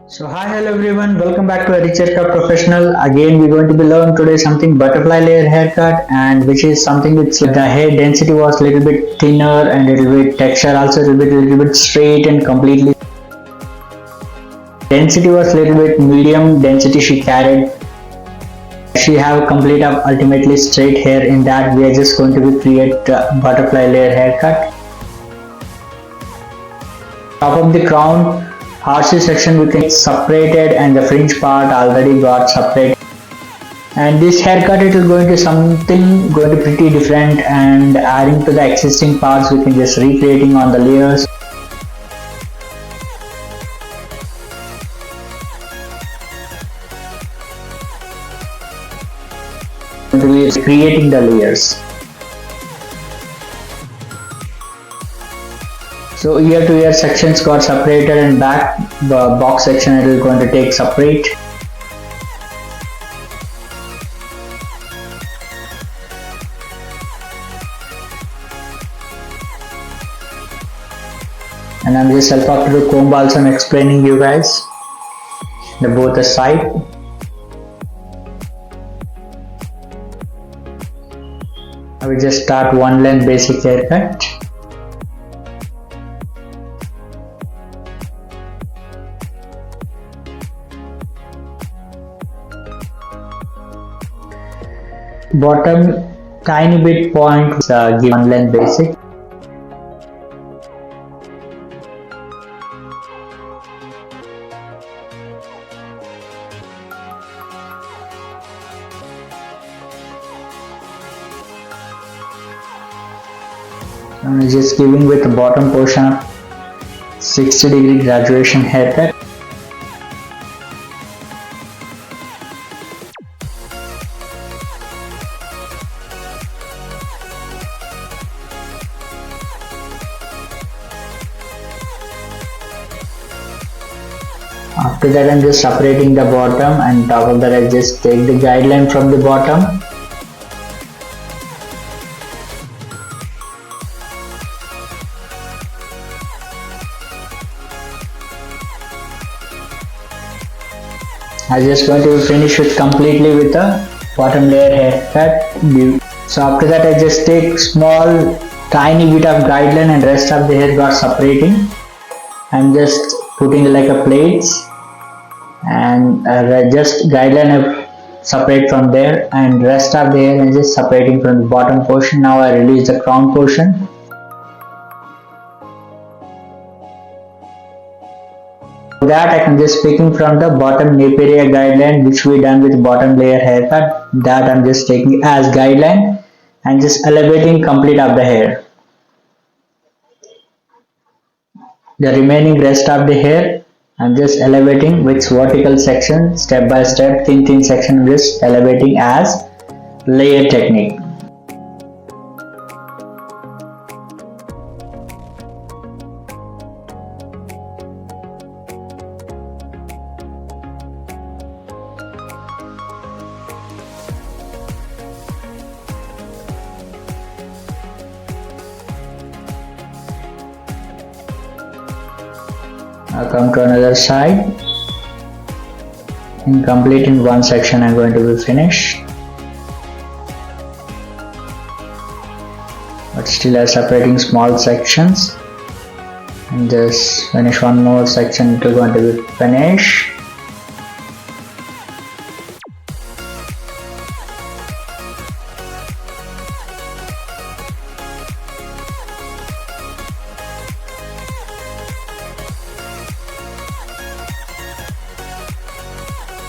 So hi, hello everyone, welcome back to a Haircut Professional. Again we're going to be learning today something butterfly layer haircut, and which is something which the hair density was a little bit thinner and a little bit texture also a little bit straight and completely. Density was a little bit medium density she carried. She have complete of ultimately straight hair. In that we are just going to be create butterfly layer haircut. Top of the crown RC section we can separated, and the fringe part already got separated. And this haircut it is going to something going to pretty different, and adding to the existing parts we can just recreating on the layers. Going to be creating the layers. So ear to ear sections got separated, and back the box section it is going to take separate. And I'm just help up to the comb also I'm explaining you guys the both the side. I will just start one length basic haircut. Bottom tiny bit point give one length basic. I'm just giving with the bottom portion of 60-degree graduation haircut. After that I'm just separating the bottom, and top of that I just take the guideline from the bottom. I just going to finish it completely with a bottom layer haircut. So after that I just take small tiny bit of guideline, and rest of the hair got separating. I'm just putting like a plates, and just guideline separate from there, and rest of the hair I'm just separating from the bottom portion. Now I release the crown portion. That I can just picking from the bottom nape area guideline which we done with bottom layer haircut. That I'm just taking as guideline and just elevating complete of the hair. The remaining rest of the hair I'm just elevating with vertical section, step by step, thin section I'm just elevating as layer technique. Now come to another side, and complete in one section I'm going to be finished, but still I'm separating small sections, and just finish one more section to going to be finished.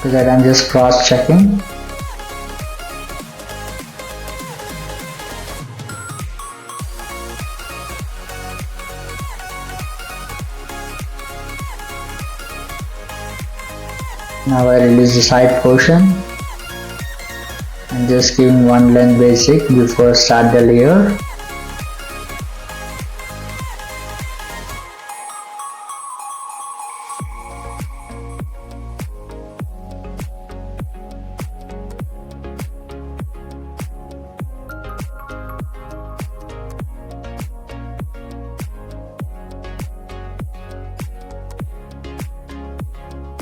So that I'm just cross checking. Now I release the side portion and just giving one length basic before start the layer.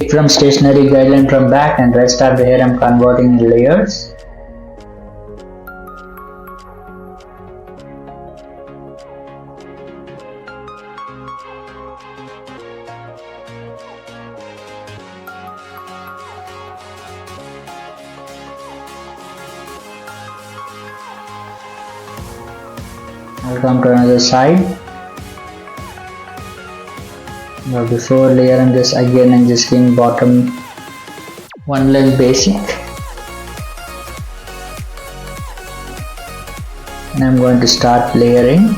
from stationary guideline from back, and rest of the hair I'm converting in layers. I'll come to another side. Now before layer I'm just giving bottom one length basic, and I'm going to start layering.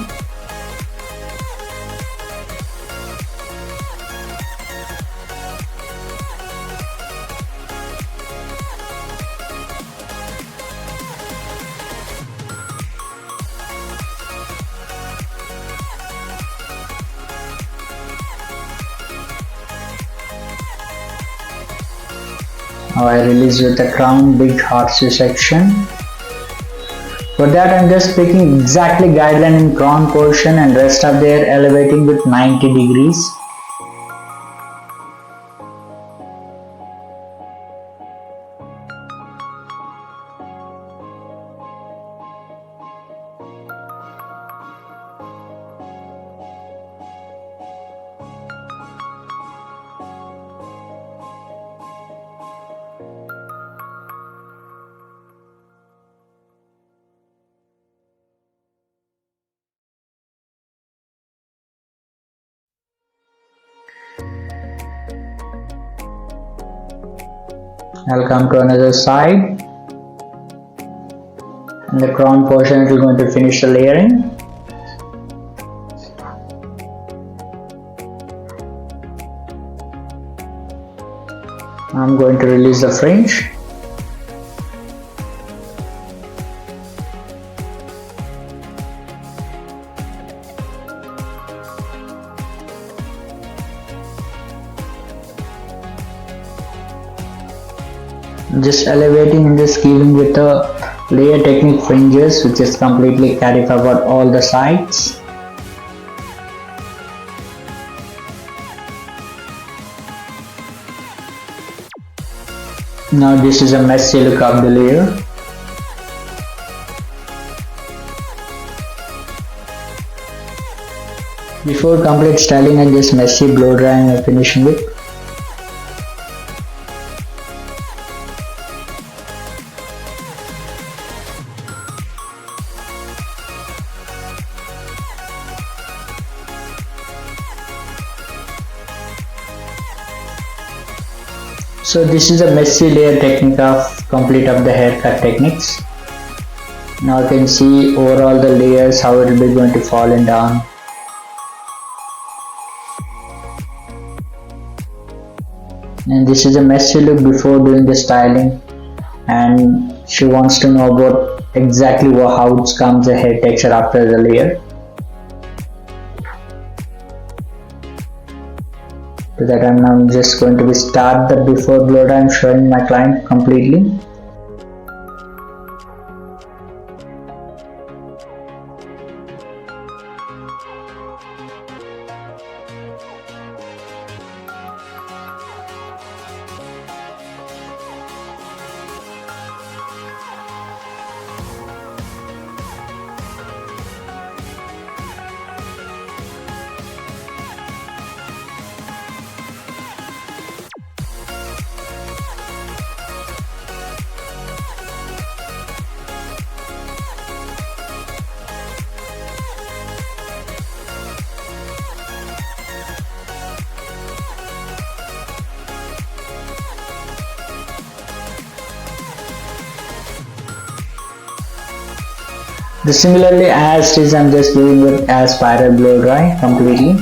Now I release with the crown big horseshoe section. For that I'm just picking exactly guideline in crown portion and rest of the hair elevating with 90 degrees. I'll come to another side. In the crown portion we're going to finish the layering. I'm going to release the fringe. Just elevating and just giving with the layer technique fringes, which is completely carry forward all the sides. Now this is a messy look of the layer. Before complete styling and just messy blow drying and finishing it. So this is a messy layer technique of complete of the haircut techniques. Now you can see overall the layers how it will be going to falling down. And this is a messy look before doing the styling, and she wants to know about exactly how it comes the hair texture after the layer. To that I'm now just going to start the before blow dry. I'm showing my client completely. Similarly as is, I'm just doing it as spiral blow dry completely.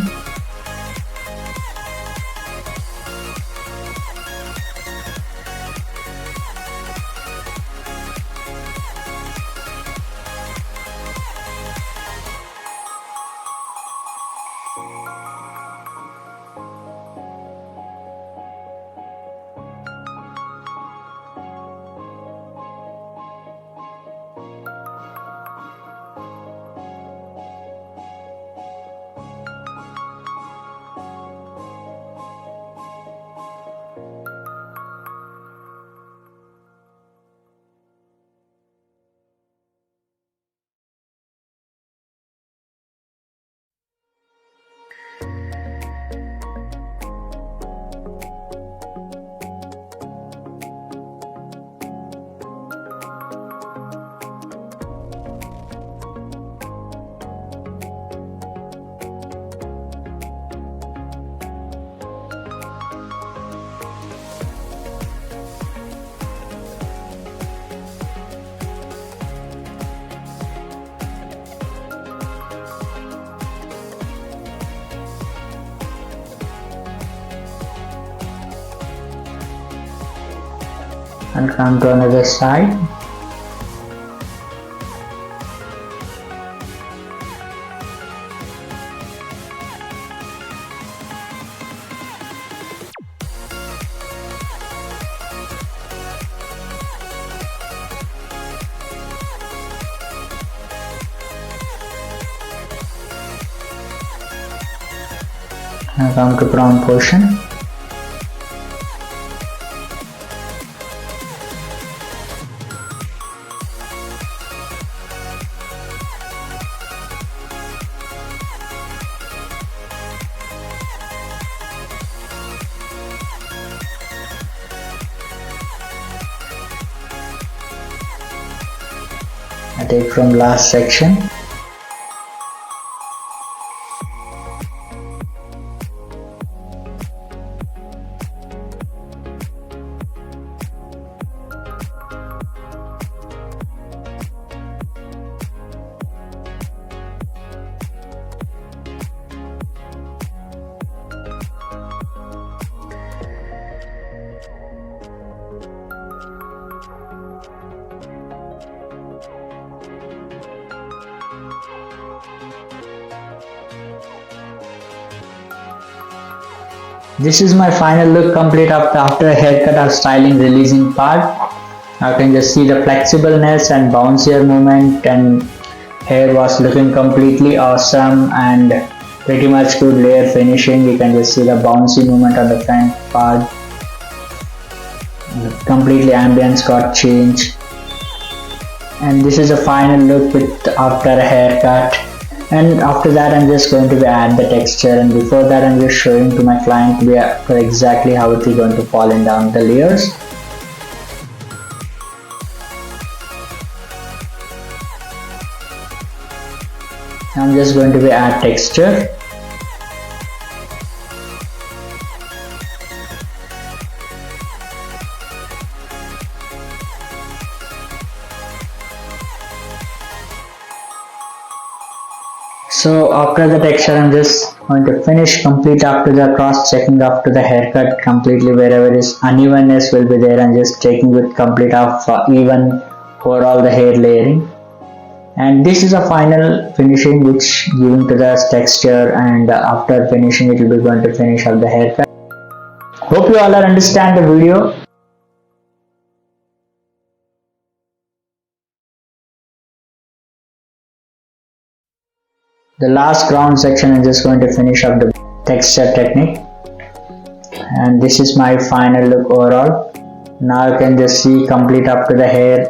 and come to another side. Now come to crown portion. I take from last section. This is my final look complete after a haircut or styling releasing part. Now you can just see the flexibleness and bouncier movement, and hair was looking completely awesome and pretty much good layer finishing. You can just see the bouncy movement on the front part. Completely ambience got changed. And this is a final look with after a haircut. And after that I'm just going to add the texture, and before that I'm just showing to my client for exactly how it is going to fall in down the layers. I'm just going to add texture. So after the texture I'm just going to finish complete after the cross checking after the haircut completely. Wherever is unevenness will be there, and just checking with complete of even for all the hair layering. And this is a final finishing which giving to the texture, and after finishing it will be going to finish up the haircut. Hope you all understand the video. The last ground section I'm just going to finish up the texture technique, and this is my final look overall. Now you can just see complete after the hair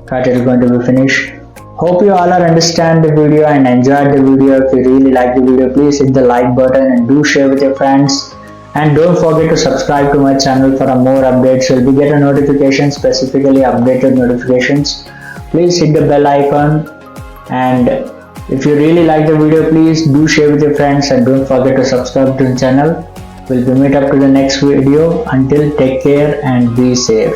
cut it is going to be finished. Hope you all are understand the video and enjoyed the video. If you really like the video, please hit the like button and do share with your friends, and don't forget to subscribe to my channel for more updates. You'll be getting notifications, specifically updated notifications. Please hit the bell icon, and if you really like the video, please do share with your friends, and don't forget to subscribe to the channel. We'll be meet up to the next video. Until, take care and be safe.